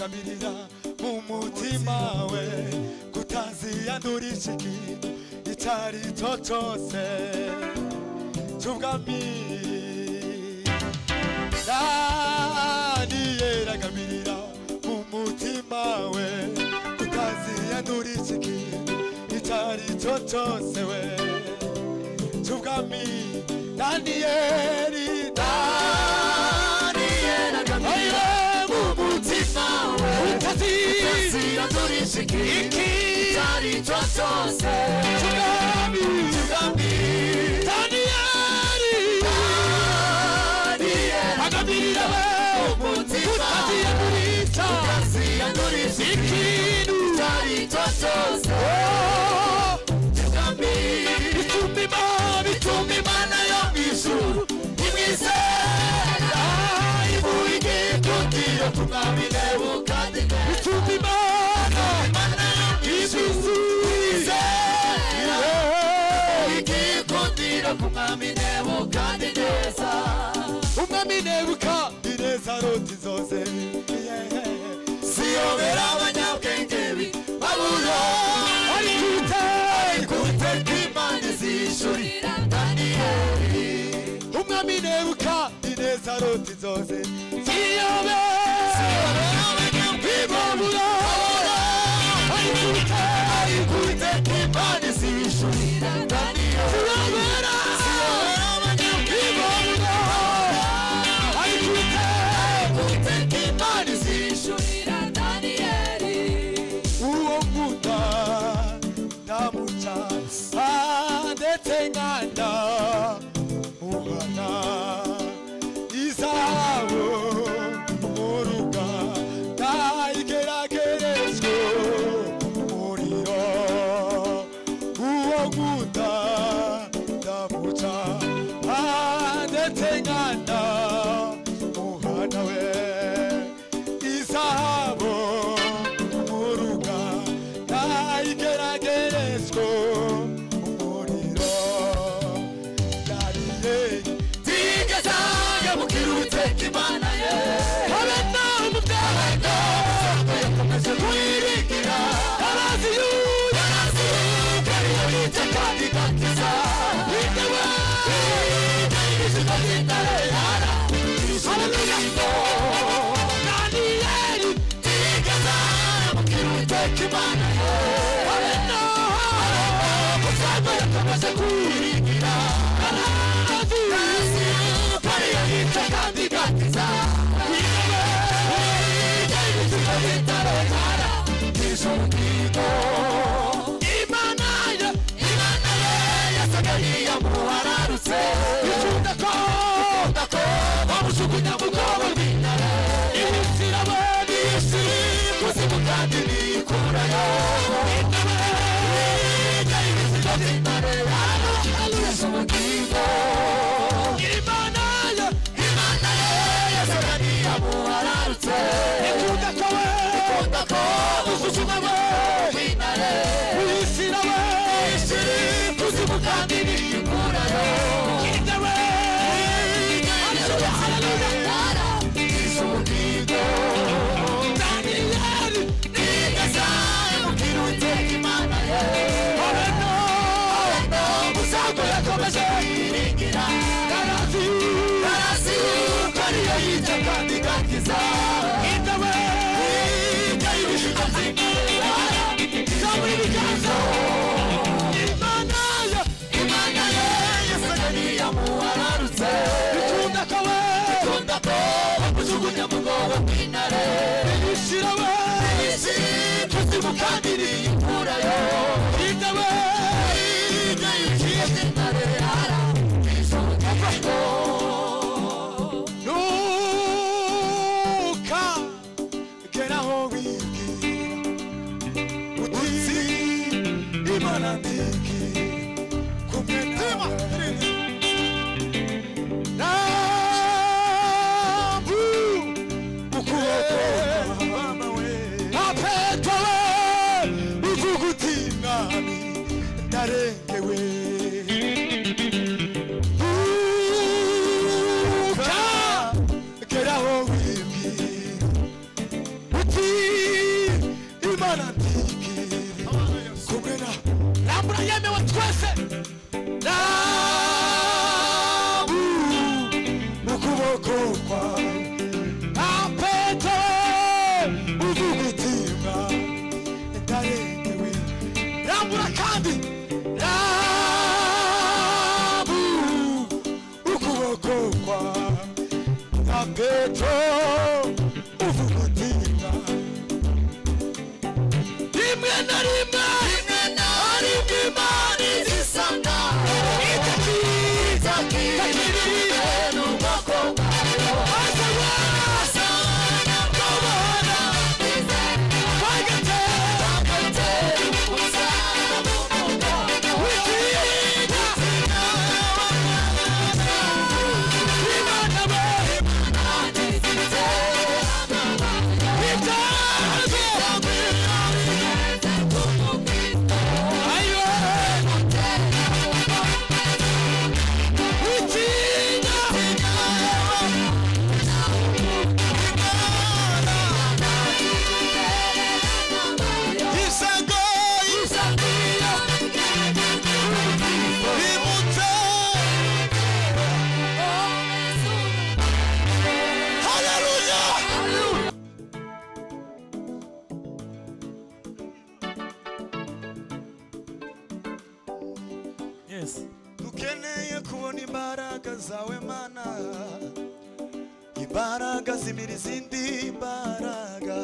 iragabirira mu mutima we kutaziyandurisha ikintu icari cyo cyose cy'ubwami Daniye iragabirira mu mutima we kutaziyandurisha ikintu icari cyo cyose we cy'ubwami Daniyeli iragabirira mu mutima we kutaziyandurisha ikintu icari cyo cyose cy'ubwami Daniyeli iragabirira mu mutima kutaziyandurisha ikintu icari cyo cyose bituma Imana yo mw'ijuru imwizera ibuye kugira tumwami Nebukadineza bituma Imana yo mw'ijuru imwizera ibuye kugira tumwami Nebukadineza umwami Nebukadineza arota inzozi ziyobera abanyabwenge b'i Babuloni ariko Uwiteka Imana izishurira Daniyeli umwami Nebukadineza arota inzozi ziyobera abanyabwenge b'i Babuloni ariko Uwiteka Imana izishurira Daniyeli ziyobera abanyabwenge b'i Babuloni ariko Uwiteka Imana izishurira Daniyeli uwo nkunda ndamuca ndetse nkanda uhana izabo mu ruganda igeragerezwa umuriro uwo nkunda ndamuca ndetse nkanda uhana we izabo mu ruganda igeragerezwa umuriro tigezanga mukira Uwiteka Imana ye habe no mubyago yakomeje kwiringira arazi yuko ariyo yita kandi gakiza bitewe n'izina ry'intare yara haleluya Daniyeli tigezanga mukira Uwiteka Imana ye habe no mubyago yakomeje kwiringira kandi gakiza Imana yasagariya muhararutse ikunda ko bamujugunya mu rwobo rw'intare ihutira abandi isi kuzimu kandi nikurayo Mana ndigiri kumena rambura yemewe twese rabu n'ukuboko kwawe ampeto uvugutima ndarengewe rambura kandi rabu ukuboko kwawe ampeto uvugutima rimwe na rimwe ariko imana izisanga itakiriye n'ubwoko bwayo asana kubona bagatera umusaraba mu mugongo witinya imana we dukeneye kubona imbaraga zawe Mana imbaraga zimira izindi mbaraga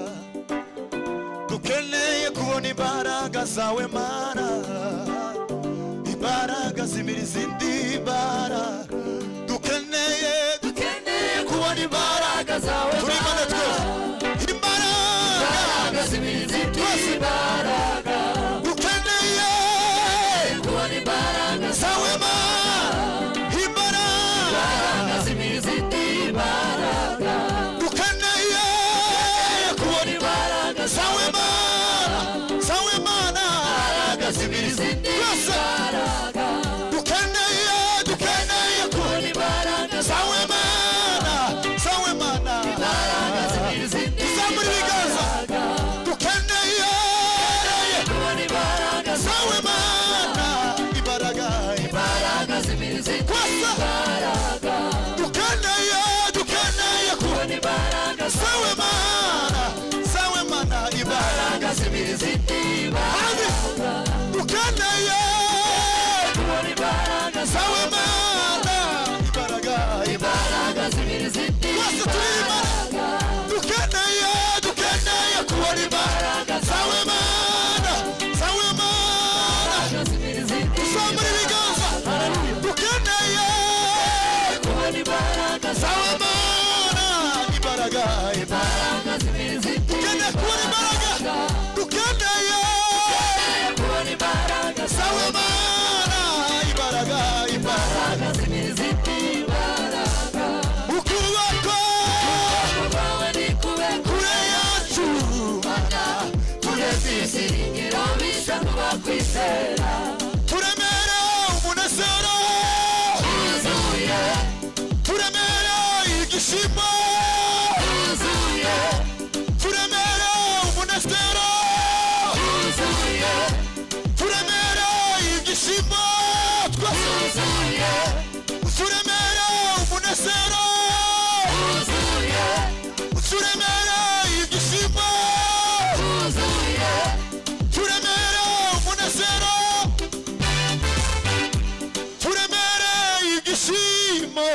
dukeneye kubona imbaraga zawe Mana imbaraga zimira izindi mbaraga dukeneye kubona imbaraga zawe Mana imbaraga zimira izindi mbaraga dukeneye kubona imbaraga zawe Mana imbaraga zimira izindi mbaraga dukeneye kubona imbaraga zawe Mana imbaraga zimira izindi mbaraga dukeneye kubona imbaraga zawe Mana imbaraga zimira izindi mbaraga dukeneye kubona imbaraga zawe Mana imbaraga zimira izindi mbaraga dukeneye kubona imbaraga zawe Mana imbaraga zimira izindi mbaraga dukeneye kubona imbaraga zawe Mana imbaraga zimira izindi mbaraga dukeneye kubona imbaraga zawe Mana usambura ibiganza dukeneye kubona imbaraga zawe Mana imbaraga zimira izindi mbaraga dukeneye kubona imbaraga zawe Mana imbaraga zimira izindi mbaraga ukuboko kwawe ni kure yacu Mana tureze isiringiro bisha kuba kwizera turemere umunezero wuzuye turemere igishimo wuzuye turemere umunezero wuzuye turemere igishimo twuzuye turemere umunezero wuzuye turemere igishimo wuzuye turemere umunezero turemere igishimo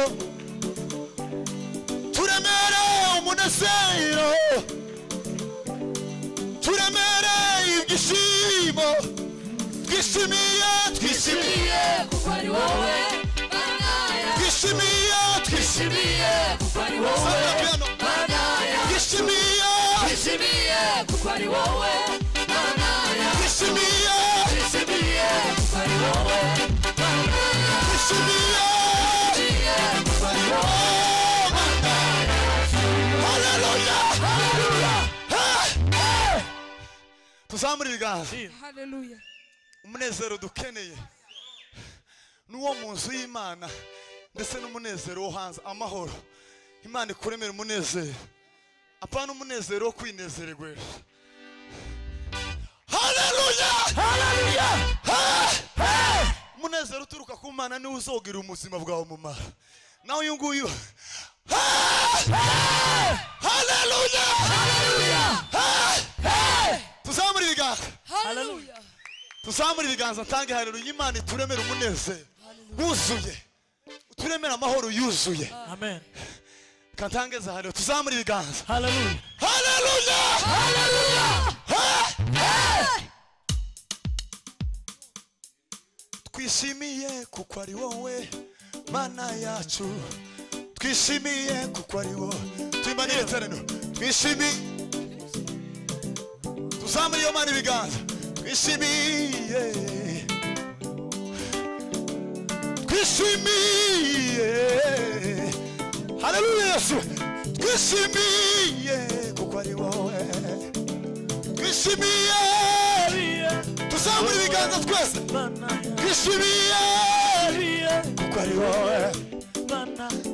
turemere umunezero turemere igishimo twishimiye kuko ari wowe Mana twishimiye kuko ari wowe Mana twishimiye kuko ari wowe Mana twishimiye kuko ari wowe Mana twishimiye kuko ari wowe haleluya tuzamura ibiganza haleluya umunezero dukeneye n'uwo mu nzu y'Imana ndetse n'umunezero wo hanze amahoro Imana ikuremera umunezero apana umunezero wo kwinezererwa haleluya umunezero uturuka ku Mana niwe uzogira ubuzima bwawe umumaro nawe uyu nguyu haleluya tuzamura ibiganza haleluya tuzamura ibiganza ntange haleluya Imana ituremera umunezero wuzuye uturemera amahoro yuzuye Amen. kantangeza haleluya tuzamura ibiganza Hallelujah. haleluya twishimiye kuko ari wowe Mana yacu twishimiye kuko ari wowe tuyimanire tereno twishimiye tuzamura iyo Mana ibiganza twishimiye haleluya Yesu twishimiye kuko ari wowe twishimiye tuzamura ibiganza twese twishimiye kuko ari wowe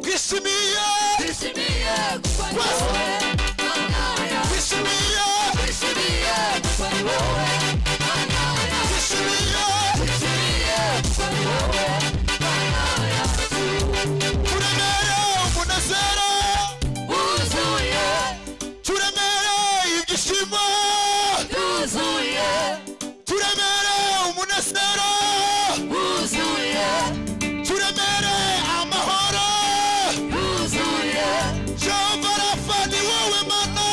twishimiye kuko ari wowe Mana yacu twishimiye kuko ari wowe Mana yacu twishimiye kuko ari wowe Mana yacu turemere umunezero wuzuye turemere ibyishimo wuzuye turemere umunezero wuzuye turemere amahoro wuzuye Jehova Rafa ni wowe Mana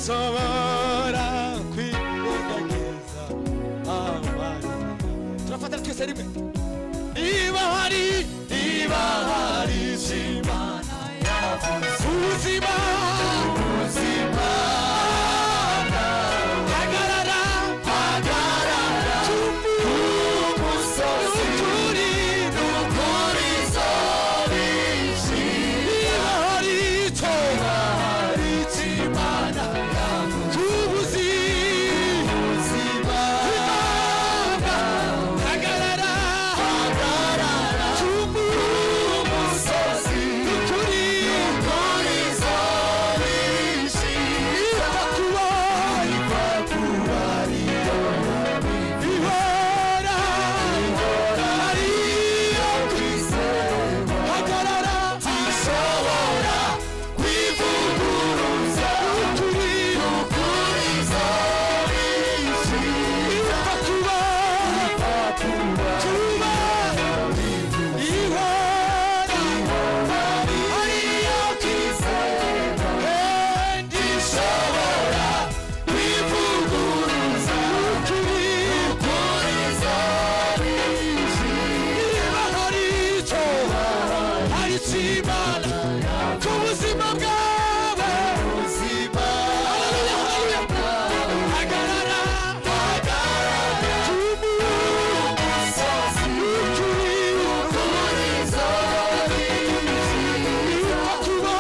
ntishobora kwirengagiza amarira. Turafata twese rimwe. Niba hari Imana yavuze ubuzima hagarara umusozi n'ukuri zobishira. Niba hari Imana yavuze ubuzima hagarara umusozi n'ukuri zobishira. Ihora ariyo kwizera hagarara zishobora kwivuguruza ukuri zobishira. Tuba ihora ariyo kwizera ndishobora kwivuguruza ukuri zobishira. Hari Imana ku buzima bwawe hagarara umusozi n'ukuri zobishira. Kuba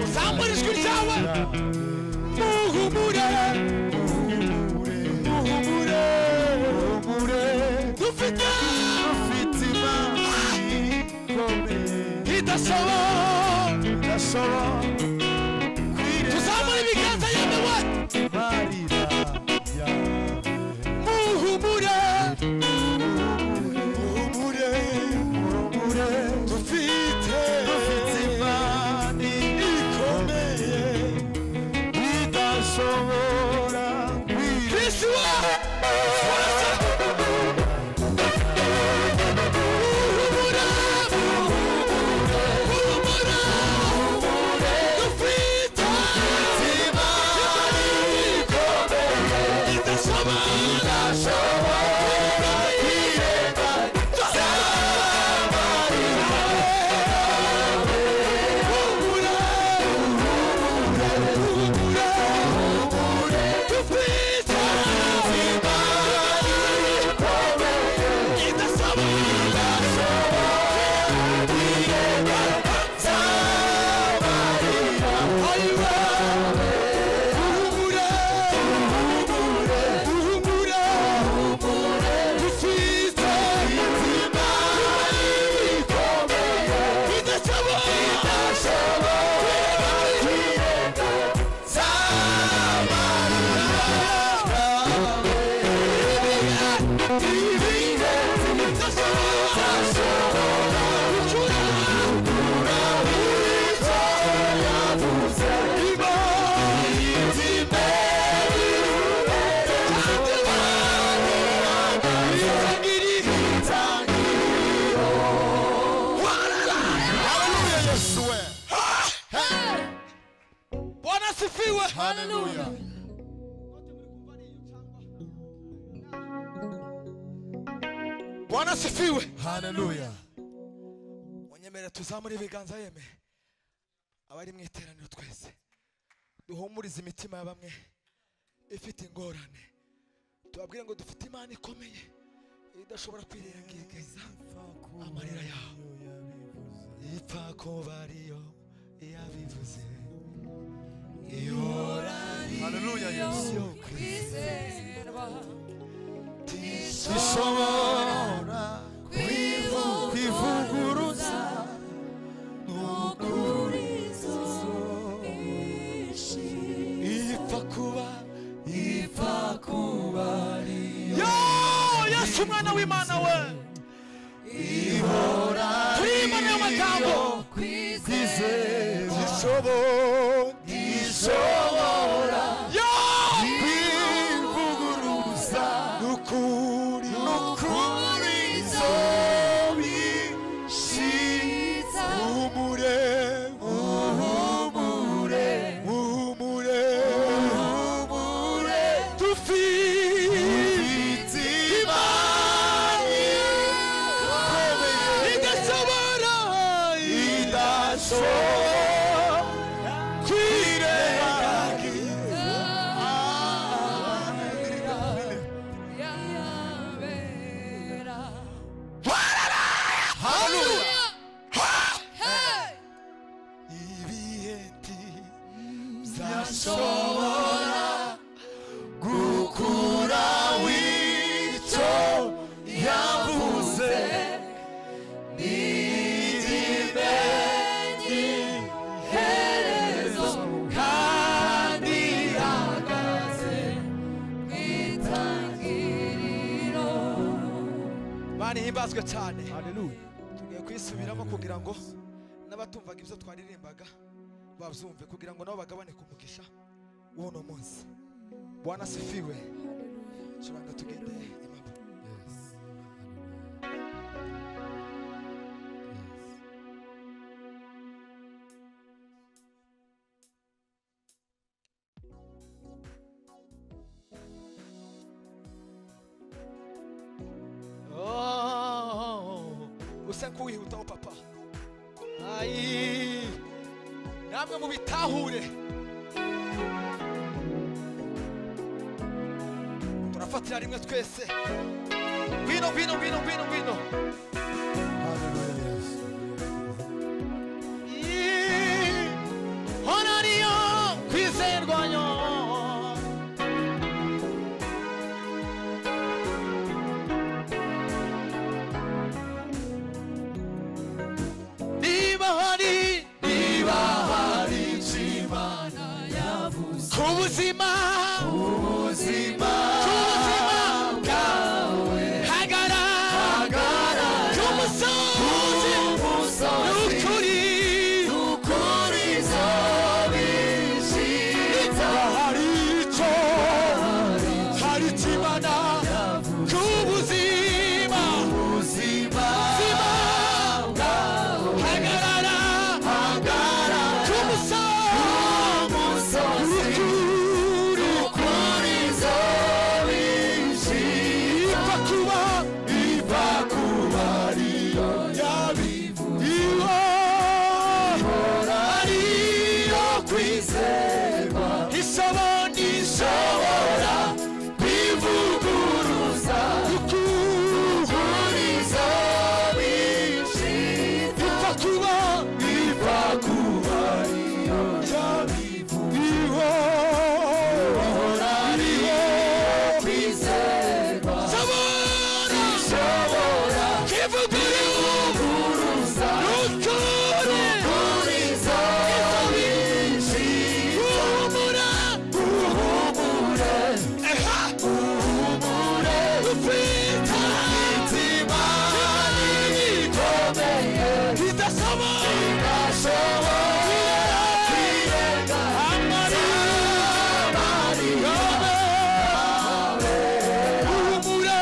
uzamura ijwi ryawe muhumure dufite Imana idashoboka. Tuzamura ibiganza yemewe muhumure dufite Imana ikomeye idashobora kwishyura. Hallelujah. Bwana sifiwe. Hallelujah. Onyemere tuzamure ibiganza yeme. Abari mu iteraniro twese. Duhumurize imitima ya bamwe ifite ingorane. Tubabwire ngo dufite Imana ikomeye idashobora kwirengagiza amarira yawe. Ipfa kuba ariyo yabivuze. Hallelujah. Yesu kwizerwa tishobora kwivuguruza n'ukuri umwana w'Imana we turi Imana y'amagambo ishobora kwivuguruza n'ukuri izobishitsa humure dufite imana idashobora kwirengagiza zashobora gukura w'icyo yavuze n'igimenyi herezo kandi ihagaze mu itangiriro. Imana ihimbazwe cyane. Tugiye kwisubiramo kugira ngo n'abatumvaga ibyo twaririmbaga babyumve, kugira ngo nabo bagabane ku mugisha w'uno munsi. Bwana asifiwe. Turanga tugende imapa. Usa nk'uwihutaho papa. Ayi namwe mu bitahure turafatira rimwe twese. Ngwino hona niyo kwizerwanyo niba hari Imana yavuze ku buzima bwawe hagarara k'umusozi n'ukuri izobishitsa. Hari icyo Imana ku buzima bwawe hagarara k'umusozi n'ukuri izobishitsa. Iva kuba ariyo yabivuze ariyo kwizerwa ishobora kwivuguruza ukuri izobishitsa. Iva kuba ariyo yabivuze ariyo kwizerwa ishobora kwivuguruza ukuri izobishitsa. Humure ufite imitima ikomeye idashobora kwirenga amarira. Humure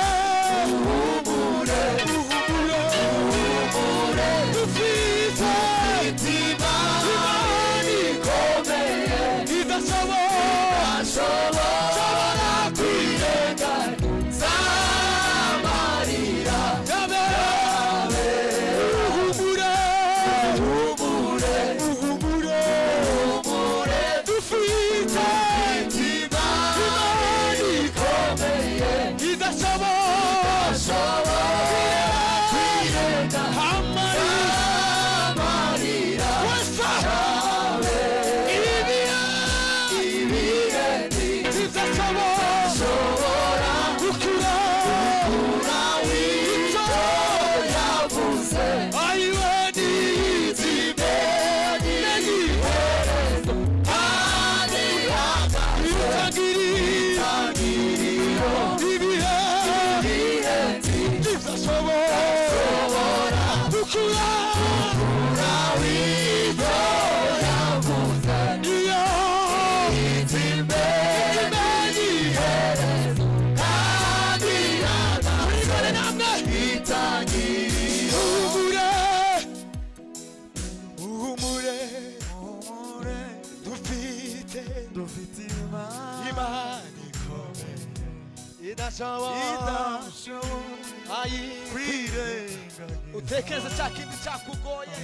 utekereza cya kindi cyakugoye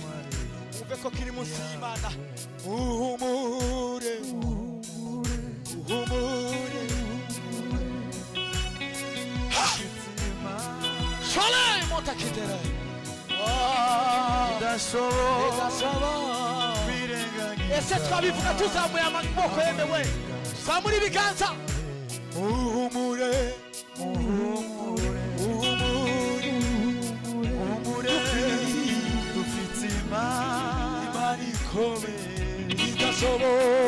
umve ko kiri munsi y'Imana uhumure Shalom montakidera ese twabivuga tuzamuye amaboko yemewe zamura ibiganza uhumure dufite Imana ikomeye idashoboye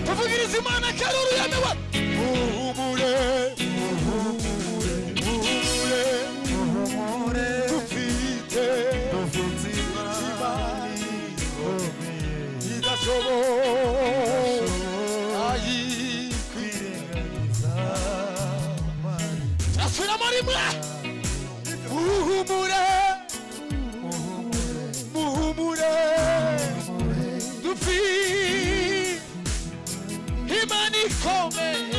tuvugiriza Imana karuru yemewe uhumure dufite Imana ikomeye idashoboye muhumure dufi Imana ikomeye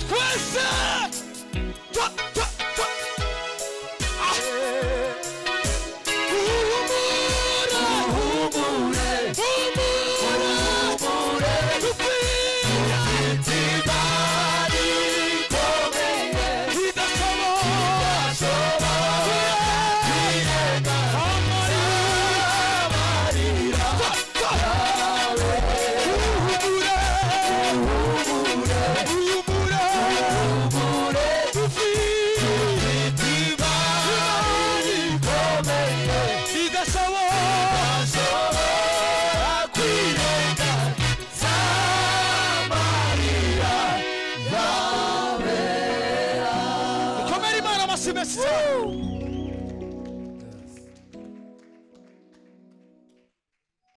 twese